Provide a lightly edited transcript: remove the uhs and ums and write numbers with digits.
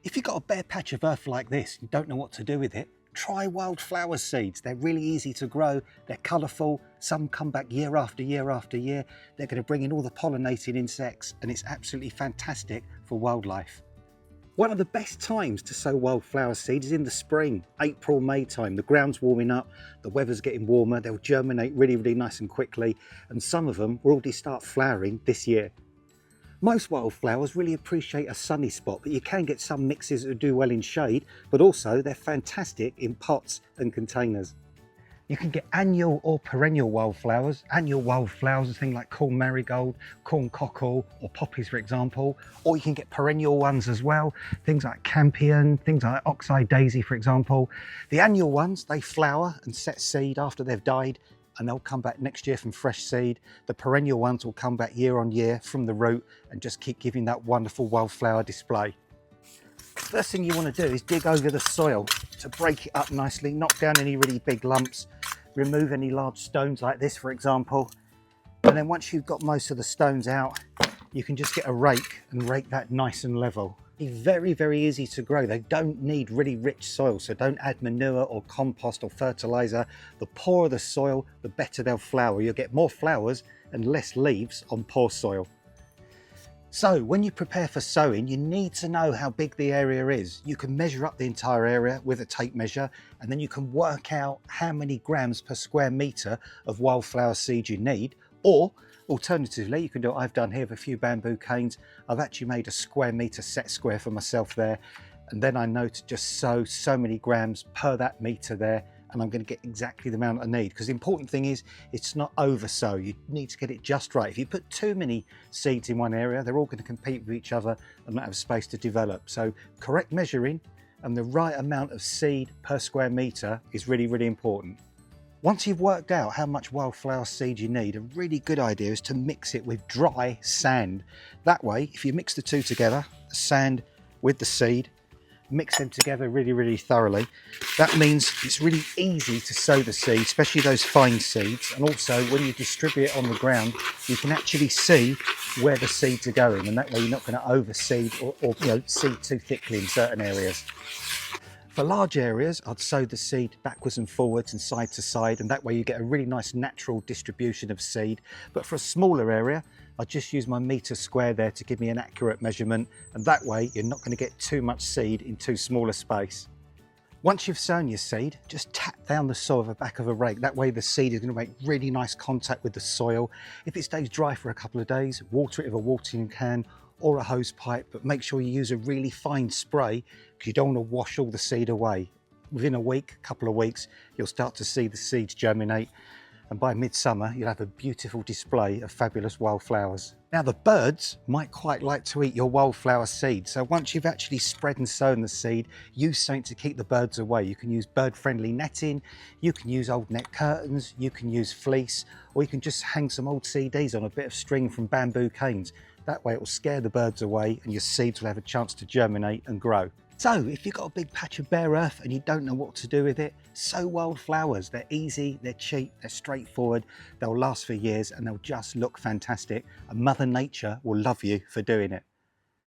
If you've got a bare patch of earth like this, you don't know what to do with it, try wildflower seeds. They're really easy to grow, they're colourful, some come back year after year after year. They're going to bring in all the pollinating insects and it's absolutely fantastic for wildlife. One of the best times to sow wildflower seeds is in the spring, April, May time. The ground's warming up, the weather's getting warmer, they'll germinate really, really nice and quickly, and some of them will already start flowering this year. Most wildflowers really appreciate a sunny spot, but you can get some mixes that do well in shade, but also they're fantastic in pots and containers. You can get annual or perennial wildflowers. Annual wildflowers are things like corn marigold, corn cockle, or poppies, for example. Or you can get perennial ones as well, things like campion, things like oxeye daisy, for example. The annual ones, they flower and set seed after they've died, and they'll come back next year from fresh seed. The perennial ones will come back year on year from the root and just keep giving that wonderful wildflower display. First thing you want to do is dig over the soil to break it up nicely, knock down any really big lumps, remove any large stones like this, for example. And then once you've got most of the stones out, you can just get a rake and rake that nice and level. It's very, very easy to grow. They don't need really rich soil, so don't add manure or compost or fertilizer. The poorer the soil, the better they'll flower. You'll get more flowers and less leaves on poor soil. So when you prepare for sowing, you need to know how big the area is. You can measure up the entire area with a tape measure, and then you can work out how many grams per square meter of wildflower seed you need. Or alternatively, you can do what I've done here with a few bamboo canes. I've actually made a square meter set square for myself there, and then I know to just sow so many grams per that meter there, and I'm going to get exactly the amount I need. Because the important thing is it's not over sow. You need to get it just right. If you put too many seeds in one area, they're all going to compete with each other and not have space to develop. So correct measuring and the right amount of seed per square meter is really, really important. Once you've worked out how much wildflower seed you need, a really good idea is to mix it with dry sand. That way, if you mix the two together, the sand with the seed, mix them together really, really thoroughly. That means it's really easy to sow the seed, especially those fine seeds. And also when you distribute it on the ground, you can actually see where the seeds are going. And that way you're not going to overseed or seed too thickly in certain areas. For large areas, I'd sow the seed backwards and forwards and side to side, and that way you get a really nice natural distribution of seed. But for a smaller area, I just use my meter square there to give me an accurate measurement, and that way you're not going to get too much seed in too small a space. Once you've sown your seed, just tap down the soil with the back of a rake. That way the seed is going to make really nice contact with the soil. If it stays dry for a couple of days, water it with a watering can or a hose pipe, but make sure you use a really fine spray because you don't want to wash all the seed away. Within a week, couple of weeks, you'll start to see the seeds germinate, and by midsummer you'll have a beautiful display of fabulous wildflowers. Now the birds might quite like to eat your wildflower seed, so once you've actually spread and sown the seed, use something to keep the birds away. You can use bird-friendly netting, you can use old net curtains, you can use fleece, or you can just hang some old CDs on a bit of string from bamboo canes. That way it will scare the birds away and your seeds will have a chance to germinate and grow. So if you've got a big patch of bare earth and you don't know what to do with it, sow wildflowers. They're easy, they're cheap, they're straightforward, they'll last for years and they'll just look fantastic. And Mother Nature will love you for doing it.